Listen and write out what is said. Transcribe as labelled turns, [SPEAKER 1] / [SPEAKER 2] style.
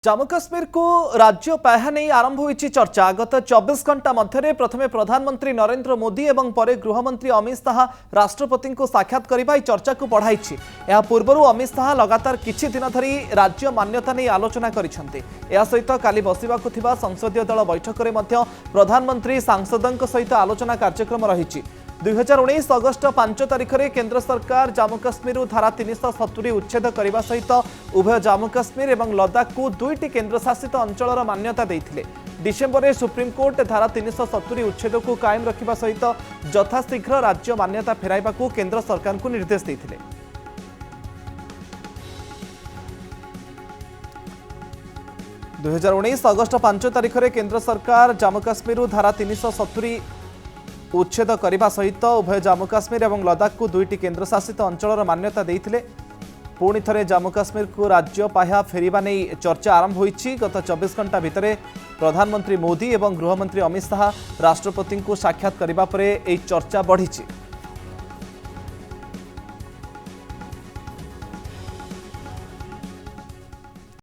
[SPEAKER 1] जम्मू काश्मीर को राज्य पाह्या नहीं आरंभ होईची चर्चा। गत 24 घंटा मध्य प्रथमे प्रधानमंत्री नरेंद्र मोदी एवं परे गृहमंत्री अमित शाह राष्ट्रपति को साक्षात करने चर्चा को बढ़ाई। यह पूर्व अमित शाह लगातार किछि दिन धरी राज्य मान्यता नहीं आलोचना करिसेंते। या सहित काली बसिबाकु थिबा संसदीय दल बैठक में प्रधानमंत्री सांसदों सहित आलोचना कार्यक्रम रही। 2019 अगस्ट 5 तारिख में केंद्र सरकार जम्मू काश्मीर धारा 370 उच्छेद करने सहित उभय जम्मू काश्मीर और लद्दाख को दुईटी केन्द्रशासित अंचल मान्यता देते। डिसेम्बर में सुप्रीमकोर्ट धारा 370 उच्छेद को कायम रखा सहित यथाशीघ्र राज्य मान्यता फेराइबा को केंद्र सरकार को निर्देश देते। अगस्ट 5 तारिख में केंद्र सरकार जम्मू काश्मीर धारा 370 उच्छेद करने सहित उभय जम्मू काश्मीर और लद्दाख को दुईटी केन्द्रशासित अंचल मान्यता देते। पुणी थे जम्मू काश्मीर को राज्य पाह्या फेरिबा नहीं चर्चा आरंभ होईची। गत 24 घंटा भितर प्रधानमंत्री मोदी और गृहमंत्री अमित शाह राष्ट्रपति को साक्षात करने पर चर्चा बढ़ी।